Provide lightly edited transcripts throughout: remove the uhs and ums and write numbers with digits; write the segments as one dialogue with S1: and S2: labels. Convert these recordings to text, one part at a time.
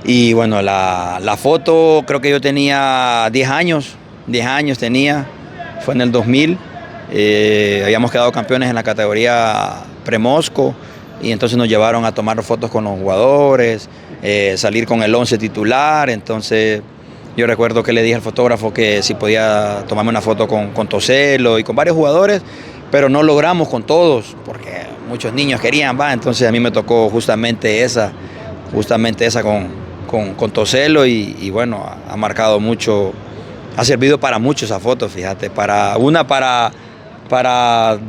S1: Y bueno, la foto creo que yo tenía 10 años tenía, fue en el 2000. Habíamos quedado campeones en la categoría Premosco y entonces nos llevaron a tomar fotos con los jugadores, salir con el 11 titular. Entonces yo recuerdo que le dije al fotógrafo que si podía tomarme una foto con Toselo y con varios jugadores, pero no logramos con todos porque muchos niños querían, entonces a mí me tocó justamente esa con Toselo y bueno, ha marcado mucho, ha servido para mucho esa foto, fíjate, para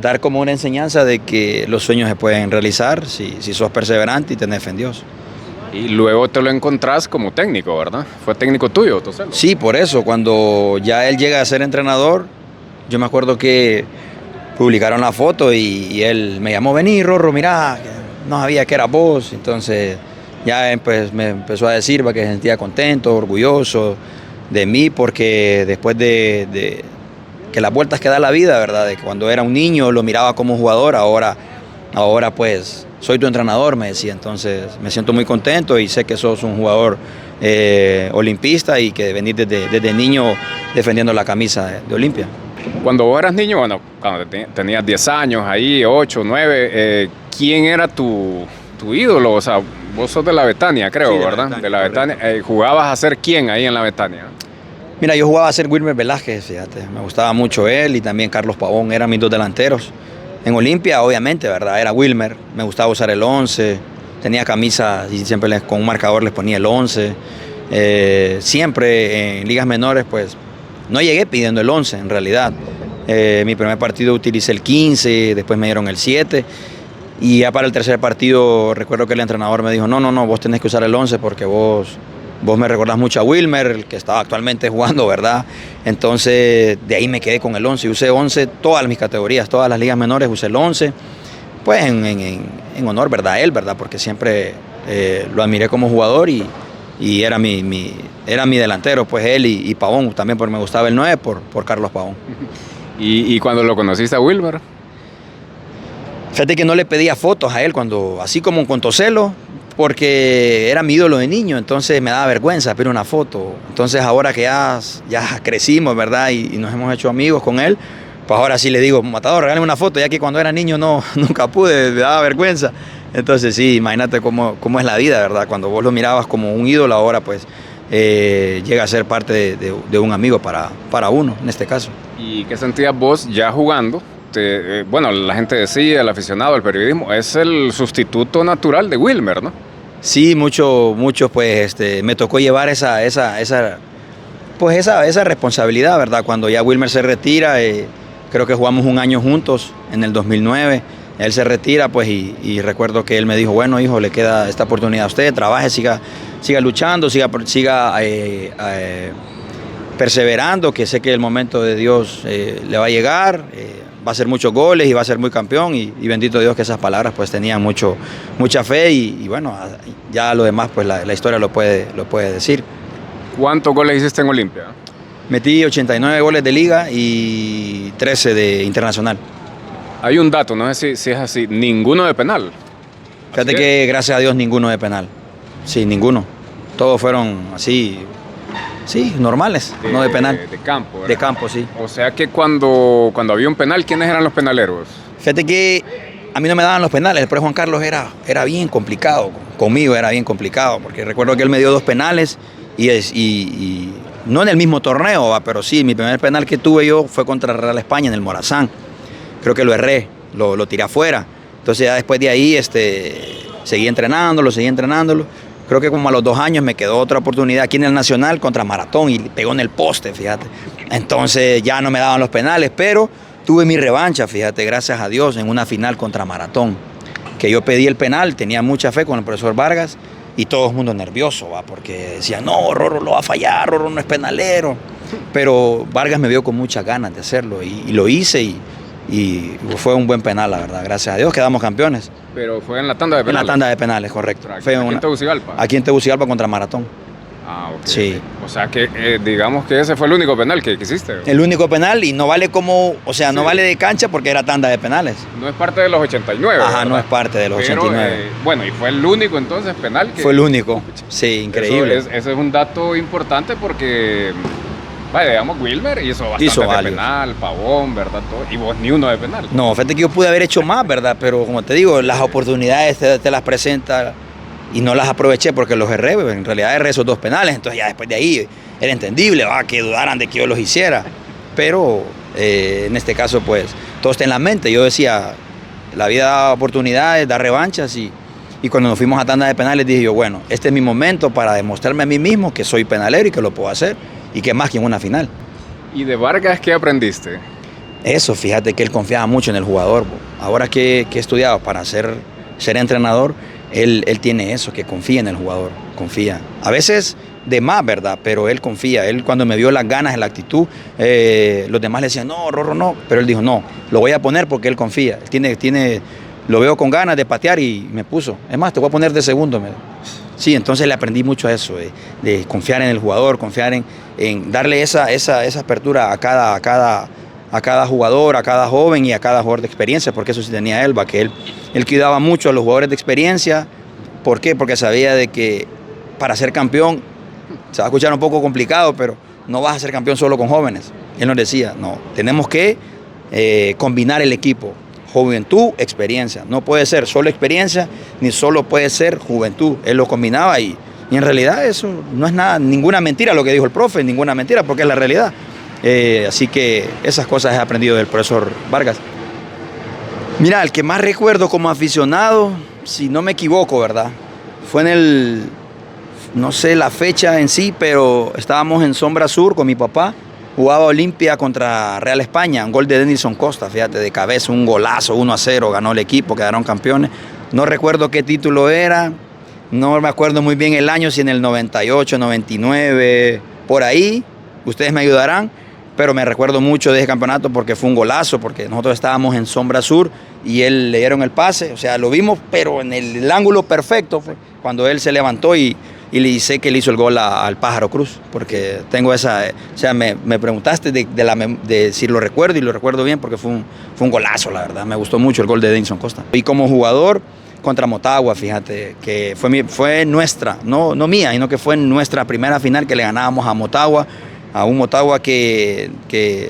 S1: dar como una enseñanza de que los sueños se pueden realizar si sos perseverante y tenés fe en Dios.
S2: Y luego te lo encontrás como técnico, ¿verdad? ¿Fue técnico tuyo, Toselo?
S1: Sí, por eso, cuando ya él llega a ser entrenador, yo me acuerdo que publicaron la foto y él me llamó, vení Rorro, mirá, no sabía que eras vos, entonces ya pues, me empezó a decir que se sentía contento, orgulloso de mí, porque después de que las vueltas que da la vida, ¿verdad? De que cuando era un niño lo miraba como jugador, ahora pues soy tu entrenador, me decía. Entonces me siento muy contento y sé que sos un jugador olimpista y que venís desde niño defendiendo la camisa de Olimpia.
S2: Cuando vos eras niño, bueno, cuando tenías 10 años, ahí 8, 9, ¿quién era tu ídolo? O sea, vos sos de la Betania, creo, sí, ¿verdad? De la Betania. ¿Jugabas a ser quién ahí en la Betania?
S1: Mira, yo jugaba a ser Wilmer Velázquez, fíjate, me gustaba mucho él y también Carlos Pavón, eran mis dos delanteros. En Olimpia, obviamente, ¿verdad? Era Wilmer, me gustaba usar el 11, tenía camisa y siempre con un marcador les ponía el 11. Siempre en ligas menores, pues, no llegué pidiendo el 11 en realidad. Mi primer partido utilicé el 15, después me dieron el 7. Y ya para el tercer partido recuerdo que el entrenador me dijo, no, vos tenés que usar el 11 porque vos me recordás mucho a Wilmer, el que está actualmente jugando, ¿verdad? Entonces de ahí me quedé con el 11 y usé 11 todas mis categorías, todas las ligas menores usé el 11, pues en honor, ¿verdad? A él, ¿verdad? Porque siempre lo admiré como jugador y era mi delantero, pues él y Pavón también, porque me gustaba el 9 por Carlos Pavón.
S2: ¿Y cuando lo conociste a Wilmer?
S1: Fíjate que no le pedía fotos a él, así como con Toselo, porque era mi ídolo de niño, entonces me daba vergüenza pedir una foto. Entonces ahora que ya crecimos, ¿verdad? Y nos hemos hecho amigos con él, pues ahora sí le digo, Matador, regálame una foto, ya que cuando era niño nunca pude, me daba vergüenza. Entonces sí, imagínate cómo es la vida, ¿verdad? Cuando vos lo mirabas como un ídolo, ahora pues llega a ser parte de un amigo para uno, en este caso.
S2: ¿Y qué sentías vos ya jugando? Bueno, la gente decía, el aficionado, el periodismo, es el sustituto natural de Wilmer, ¿no?
S1: Sí, mucho pues me tocó llevar esa responsabilidad, ¿verdad? Cuando ya Wilmer se retira, creo que jugamos un año juntos en el 2009, él se retira pues y recuerdo que él me dijo, bueno hijo, le queda esta oportunidad a usted, trabaje, siga luchando, siga perseverando, que sé que el momento de Dios le va a llegar, va a hacer muchos goles y va a ser muy campeón y bendito Dios que esas palabras pues tenían mucha fe y bueno, ya lo demás pues la historia lo puede decir.
S2: ¿Cuántos goles hiciste en Olimpia?
S1: Metí 89 goles de liga y 13 de internacional.
S2: Hay un dato, no sé si es así, ninguno de penal.
S1: Fíjate que gracias a Dios ninguno de penal, sí, ninguno, todos fueron así. Sí, normales, no de penal.
S2: De campo, ¿verdad?
S1: De campo, sí.
S2: O sea que cuando había un penal, ¿quiénes eran los penaleros?
S1: Fíjate que a mí no me daban los penales, pero Juan Carlos era bien complicado, conmigo era bien complicado, porque recuerdo que él me dio 2 penales y no en el mismo torneo, pero sí, mi primer penal que tuve yo fue contra Real España en el Morazán. Creo que lo erré, lo tiré afuera. Entonces ya después de ahí seguí entrenándolo. Creo que como a los 2 años me quedó otra oportunidad aquí en el Nacional contra Maratón y pegó en el poste, fíjate. Entonces ya no me daban los penales, pero tuve mi revancha, fíjate, gracias a Dios, en una final contra Maratón. Que yo pedí el penal, tenía mucha fe con el profesor Vargas y todo el mundo nervioso, porque decía, no, Rorro lo va a fallar, Rorro no es penalero. Pero Vargas me vio con muchas ganas de hacerlo y lo hice y fue un buen penal, la verdad. Gracias a Dios quedamos campeones.
S2: Pero fue en la tanda de penales.
S1: En la tanda de penales, correcto.
S2: Fue aquí en Tegucigalpa.
S1: Aquí en Tegucigalpa contra Maratón.
S2: Ah, ok.
S1: Sí.
S2: O sea que digamos que ese fue el único penal que hiciste.
S1: El único penal y no vale como, o sea, no
S2: Sí.
S1: vale de cancha porque era tanda de penales.
S2: No es parte de los 89.
S1: Ajá,
S2: ¿verdad?
S1: no es parte de los
S2: Pero,
S1: 89.
S2: Bueno, y fue el único entonces penal que...
S1: Fue el único. Sí, increíble.
S2: Ese es un dato importante porque, vaya, digamos, Wilmer hizo bastante de
S1: varios.
S2: penal, Pavón, ¿verdad? Todo, y vos ni uno de penal.
S1: No, fíjate que yo pude haber hecho más, ¿verdad? Pero como te digo, las oportunidades te las presenta y no las aproveché porque los erré. En realidad erré esos 2 penales, entonces ya después de ahí era entendible, que dudaran de que yo los hiciera. Pero en este caso, pues, todo está en la mente. Yo decía, la vida da oportunidades, da revanchas y cuando nos fuimos a tanda de penales dije yo, bueno, este es mi momento para demostrarme a mí mismo que soy penalero y que lo puedo hacer y que más que en una final.
S2: ¿Y de Vargas qué aprendiste?
S1: Eso, fíjate que él confiaba mucho en el jugador. Ahora que he estudiado para ser entrenador, él tiene eso, que confía en el jugador, confía. A veces de más, ¿verdad? Pero él confía. Él cuando me vio las ganas, la actitud, los demás le decían, no, Rorro, no. Pero él dijo, no, lo voy a poner porque él confía. Él lo veo con ganas de patear y me puso. Es más, te voy a poner de segundo. Sí, entonces le aprendí mucho a eso, de confiar en el jugador, confiar en darle esa apertura a cada jugador, a cada joven y a cada jugador de experiencia, porque eso sí tenía Elba, que él cuidaba mucho a los jugadores de experiencia. ¿Por qué? Porque sabía de que para ser campeón, se va a escuchar un poco complicado, pero no vas a ser campeón solo con jóvenes. Él nos decía, no, tenemos que combinar el equipo, juventud, experiencia. No puede ser solo experiencia, ni solo puede ser juventud. Él lo combinaba y en realidad eso no es nada, ninguna mentira lo que dijo el profe, ninguna mentira, porque es la realidad. Así que esas cosas he aprendido del profesor Vargas. Mira, el que más recuerdo como aficionado, si no me equivoco, ¿verdad? Fue no sé la fecha en sí, pero estábamos en Sombra Sur con mi papá. Jugaba Olimpia contra Real España, un gol de Denilson Costa, fíjate, de cabeza, un golazo, 1-0, ganó el equipo, quedaron campeones. No recuerdo qué título era, no me acuerdo muy bien el año, si en el 98, 99, por ahí, ustedes me ayudarán. Pero me recuerdo mucho de ese campeonato porque fue un golazo, porque nosotros estábamos en Sombra Sur y él le dieron el pase, o sea, lo vimos, pero en el ángulo perfecto, cuando él se levantó y le sé que le hizo el gol al Pájaro Cruz, porque tengo esa, o sea, me preguntaste de si lo recuerdo y lo recuerdo bien porque fue un golazo, la verdad, me gustó mucho el gol de Denilson Costa. Y como jugador contra Motagua, fíjate, que fue nuestra, no mía, sino que fue nuestra primera final que le ganábamos a Motagua, a un Motagua que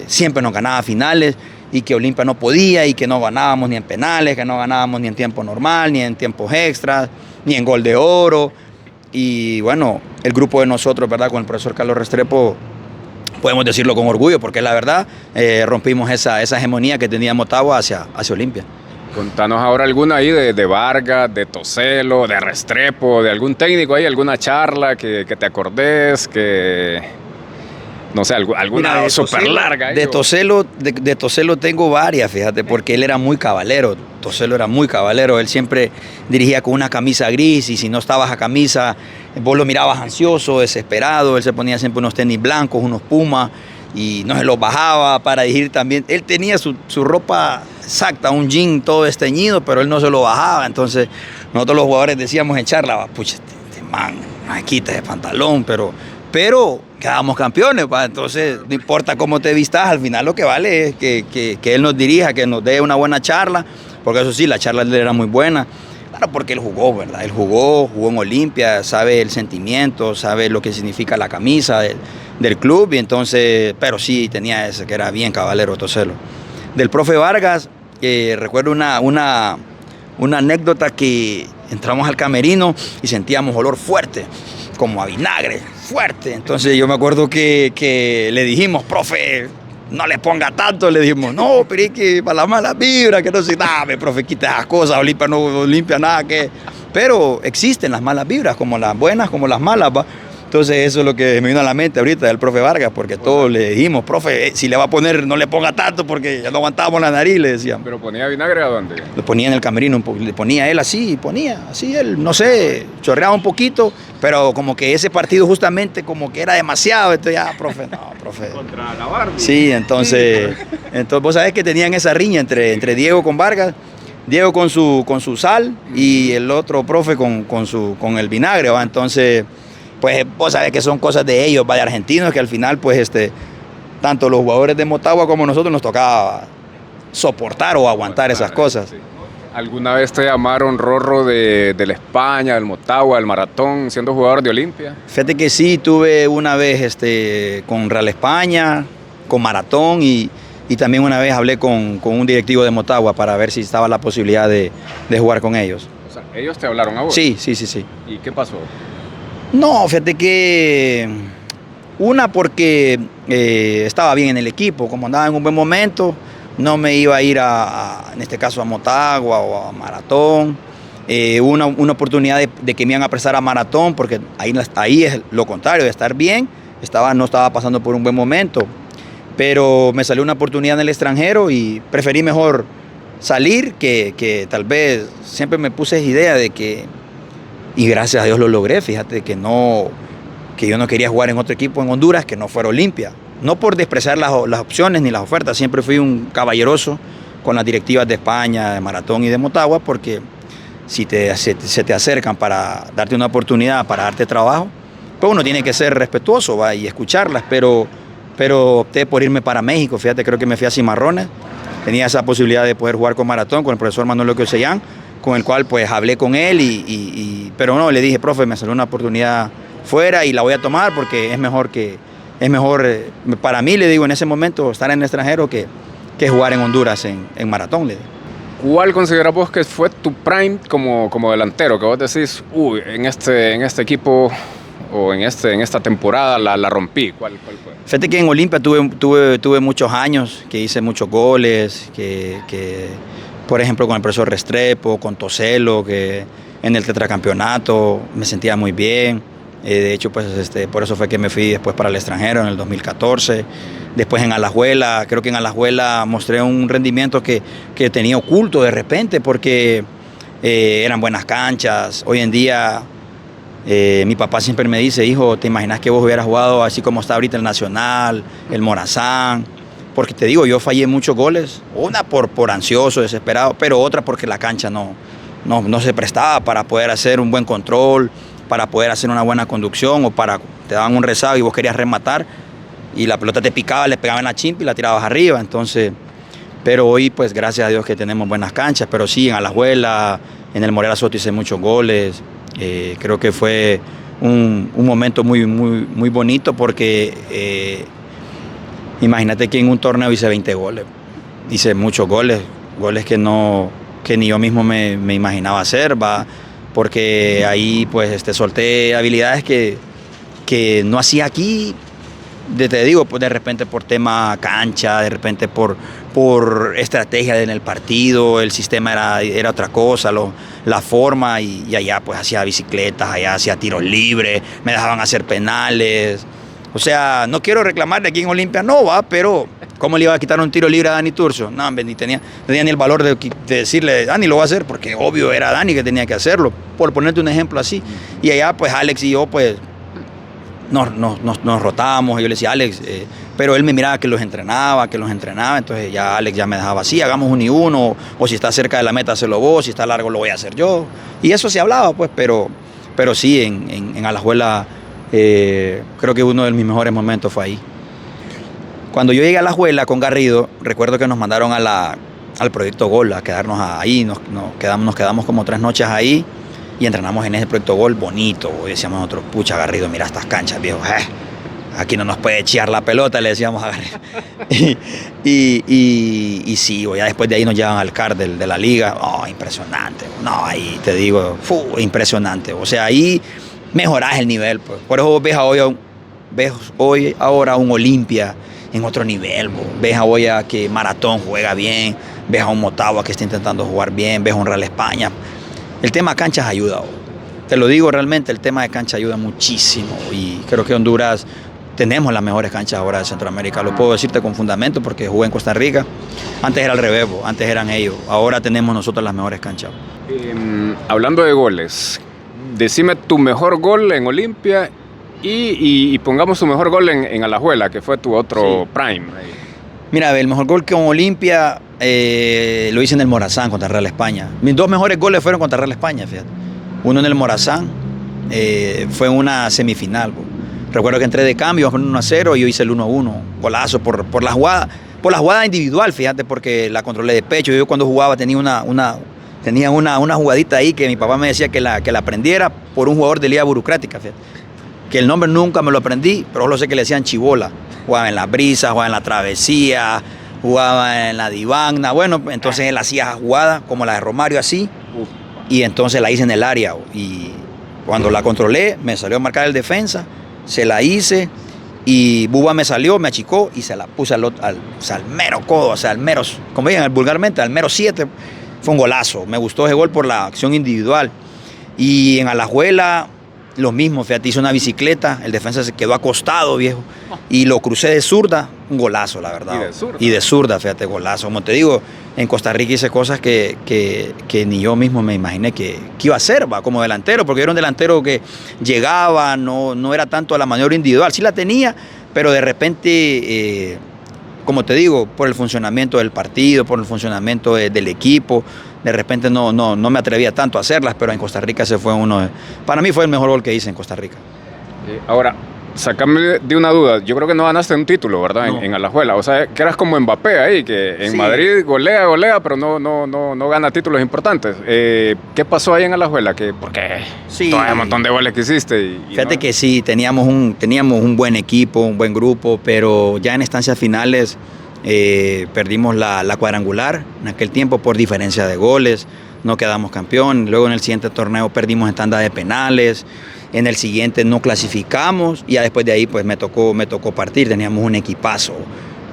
S1: siempre nos ganaba finales y que Olimpia no podía y que no ganábamos ni en penales, que no ganábamos ni en tiempo normal, ni en tiempos extras, ni en gol de oro. Y bueno, el grupo de nosotros, ¿verdad? Con el profesor Carlos Restrepo, podemos decirlo con orgullo, porque la verdad rompimos esa hegemonía que tenía Motagua hacia Olimpia.
S2: Contanos ahora alguna ahí de Vargas, de Toselo, de Restrepo, de algún técnico ahí, alguna charla que te acordés, que... No sé, alguna súper larga.
S1: De Toselo tengo varias, fíjate, porque él era muy cabalero. Toselo era muy cabalero. Él siempre dirigía con una camisa gris y si no estabas a camisa, vos lo mirabas ansioso, desesperado. Él se ponía siempre unos tenis blancos, unos Pumas y no se los bajaba para dirigir también. Él tenía su ropa exacta, un jean todo desteñido, pero él no se lo bajaba. Entonces nosotros los jugadores decíamos en charla, pucha, este man, no me quita ese pantalón, pero quedamos campeones, entonces no importa cómo te vistas, al final lo que vale es que él nos dirija, que nos dé una buena charla, porque eso sí, la charla de él era muy buena, claro, porque él jugó, ¿verdad? Él jugó en Olimpia, sabe el sentimiento, sabe lo que significa la camisa del club, y entonces, pero sí tenía ese, que era bien cabalero Toselo. Del profe Vargas, recuerdo una anécdota que entramos al camerino y sentíamos olor fuerte, como a vinagre, fuerte. Entonces yo me acuerdo que le dijimos, profe, no le ponga tanto, le dijimos, no, pero es que para las malas vibras, que no se dame, profe, quita esas cosas, Olimpia no limpia nada, que... Pero existen las malas vibras, como las buenas, como las malas, ¿va? Entonces eso es lo que me vino a la mente ahorita del profe Vargas, porque todos le dijimos, profe, si le va a poner, no le ponga tanto, porque ya no aguantábamos la nariz, le decíamos.
S2: ¿Pero ponía vinagre a dónde?
S1: Lo ponía en el camerino, le ponía él así, así él, no sé, chorreaba un poquito, pero como que ese partido justamente como que era demasiado, entonces ya, profe, no, profe.
S2: Contra la Barbie.
S1: Sí, entonces vos sabés que tenían esa riña entre Diego con Vargas, Diego con su sal y el otro profe con el vinagre, ¿va? Entonces pues vos sabés que son cosas de ellos, de argentinos, que al final pues tanto los jugadores de Motagua como nosotros nos tocaba soportar o aguantar esas cosas.
S2: Sí. ¿Alguna vez te llamaron Rorro de la España, del Motagua, del Maratón, siendo jugador de Olimpia?
S1: Fíjate que sí, tuve una vez con Real España, con Maratón y también una vez hablé con un directivo de Motagua para ver si estaba la posibilidad de jugar con ellos.
S2: O sea, ¿ellos te hablaron a vos?
S1: Sí.
S2: ¿Y qué pasó?
S1: No, fíjate que una porque estaba bien en el equipo, como andaba en un buen momento, no me iba a ir en este caso a Motagua o a Maratón. Una oportunidad de que me iban a prestar a Maratón, porque ahí es lo contrario, de estar bien, no estaba pasando por un buen momento. Pero me salió una oportunidad en el extranjero y preferí mejor salir que tal vez siempre me puse esa idea de que, y gracias a Dios lo logré, fíjate que yo no quería jugar en otro equipo en Honduras que no fuera Olimpia. No por despreciar las opciones ni las ofertas, siempre fui un caballeroso con las directivas de España, de Maratón y de Motagua, porque si se te acercan para darte una oportunidad, para darte trabajo, pues uno tiene que ser respetuoso y escucharlas, pero opté por irme para México. Fíjate, creo que me fui a Cimarrones, tenía esa posibilidad de poder jugar con Maratón, con el profesor Manuel Oquioseyan, con el cual pues hablé con él, pero no, le dije, profe, me salió una oportunidad fuera y la voy a tomar porque es mejor para mí, le digo, en ese momento estar en el extranjero que jugar en Honduras en Maratón, le digo.
S2: ¿Cuál consideras vos que fue tu prime como delantero? Que vos decís, en este equipo o en esta temporada la rompí. ¿Cuál fue?
S1: Fíjate que en Olimpia tuve muchos años, que hice muchos goles, que por ejemplo con el profesor Restrepo, con Toselo, que en el tetracampeonato me sentía muy bien. De hecho, pues por eso fue que me fui después para el extranjero en el 2014. Después en Alajuela, creo que en Alajuela mostré un rendimiento que tenía oculto de repente porque eran buenas canchas. Hoy en día mi papá siempre me dice, hijo, ¿te imaginas que vos hubieras jugado así como está ahorita el Nacional, el Morazán? Porque te digo, yo fallé muchos goles, una por ansioso, desesperado, pero otra porque la cancha no se prestaba para poder hacer un buen control, para poder hacer una buena conducción o te daban un rezago y vos querías rematar y la pelota te picaba, le pegaba en la chimpa y la tirabas arriba. Entonces, pero hoy pues gracias a Dios que tenemos buenas canchas, pero sí, en Alajuela, en el Morera Soto hice muchos goles. Creo que fue un momento muy, muy, muy bonito porque imagínate que en un torneo hice 20 goles, hice muchos goles que ni yo mismo me imaginaba hacer, porque ahí pues solté habilidades que no hacía aquí, te digo, pues de repente por tema cancha, de repente por estrategia en el partido, el sistema era otra cosa, la forma, y allá pues hacía bicicletas, allá hacía tiros libres, me dejaban hacer penales. O sea, no quiero reclamar de aquí en Olimpia, pero ¿cómo le iba a quitar un tiro libre a Dani Turcio? No, ni tenía ni el valor de decirle, Dani lo va a hacer, porque obvio era Dani que tenía que hacerlo, por ponerte un ejemplo así. Y allá pues Alex y yo pues nos rotábamos, y yo le decía, Alex, pero él me miraba que los entrenaba, entonces ya Alex ya me dejaba así, hagamos 1 y 1, o si está cerca de la meta, hazlo vos, si está largo lo voy a hacer yo. Y eso se hablaba pues, pero sí, en Alajuela creo que uno de mis mejores momentos fue ahí. Cuando yo llegué a Alajuela con Garrido, recuerdo que nos mandaron al Proyecto Gol, a quedarnos ahí, nos quedamos como 3 noches ahí y entrenamos en ese Proyecto Gol bonito. Y decíamos nosotros, pucha Garrido, mira estas canchas, viejo, aquí no nos puede chiar la pelota, le decíamos a Garrido. y sí, ya después de ahí nos llevan al CAR de la liga. Impresionante, ahí te digo, impresionante. O sea, ahí mejorás el nivel, pues. Por eso ves hoy ahora un Olimpia en otro nivel, pues. Ves hoy a que Maratón juega bien, ves a un Motagua que está intentando jugar bien, ves a un Real España. El tema canchas ayuda, pues. Te lo digo realmente, el tema de cancha ayuda muchísimo y creo que Honduras tenemos las mejores canchas ahora de Centroamérica. Lo puedo decirte con fundamento porque jugué en Costa Rica. Antes era al revés, antes eran ellos. Ahora tenemos nosotros las mejores canchas.
S2: Hablando de goles, decime tu mejor gol en Olimpia y pongamos tu mejor gol en Alajuela, que fue tu otro prime.
S1: Mira, el mejor gol que en Olimpia lo hice en el Morazán contra Real España. Mis 2 mejores goles fueron contra Real España, fíjate. Uno en el Morazán fue una semifinal. Recuerdo que entré de cambio, con 1-0 y yo hice el 1-1, golazo por la jugada individual, fíjate, porque la controlé de pecho. Yo cuando jugaba tenía una jugadita ahí que mi papá me decía que la aprendiera por un jugador de liga burocrática, fíjate. Que el nombre nunca me lo aprendí, pero solo sé que le decían Chibola. Jugaba en la brisa, jugaba en la travesía, jugaba en la divagna. Bueno, entonces él hacía jugada como la de Romario así, y entonces la hice en el área. Y cuando la controlé, me salió a marcar el defensa, se la hice, y Buba me salió, me achicó y se la puse al mero codo, o sea, al mero, como digan vulgarmente, al mero 7. Fue un golazo. Me gustó ese gol por la acción individual. Y en Alajuela, lo mismo, fíjate, hice una bicicleta, el defensa se quedó acostado, viejo, y lo crucé de zurda, un golazo, la verdad. Y de zurda, fíjate, golazo. Como te digo, en Costa Rica hice cosas que ni yo mismo me imaginé que iba a hacer, va, como delantero, porque era un delantero que llegaba, no era tanto a la maniobra individual, sí la tenía, pero de repente, como te digo, por el funcionamiento del partido, por el funcionamiento del equipo, de repente no me atrevía tanto a hacerlas, pero en Costa Rica ese fue para mí fue el mejor gol que hice en Costa Rica.
S2: Ahora, sacame de una duda, yo creo que no ganaste un título, ¿verdad? No. En Alajuela, o sea, que eras como Mbappé ahí, que en Madrid golea, pero no gana títulos importantes. ¿Qué pasó ahí en Alajuela? Porque todo el montón de goles que hiciste.
S1: Fíjate que sí, teníamos un buen equipo, un buen grupo, pero ya en instancias finales perdimos la cuadrangular en aquel tiempo por diferencia de goles, no quedamos campeón. Luego en el siguiente torneo perdimos en tanda de penales, en el siguiente no clasificamos y ya después de ahí pues me tocó partir. Teníamos un equipazo,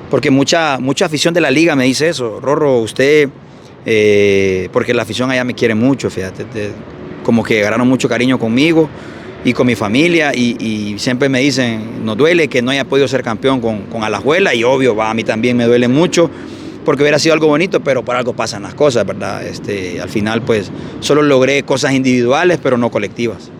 S1: porque mucha afición de la liga me dice eso: Rorro, usted, porque la afición allá me quiere mucho, fíjate, como que agarraron mucho cariño conmigo y con mi familia, y siempre me dicen, nos duele que no haya podido ser campeón con Alajuela, y obvio, a mí también me duele mucho, porque hubiera sido algo bonito, pero por algo pasan las cosas, ¿verdad? Al final pues solo logré cosas individuales, pero no colectivas.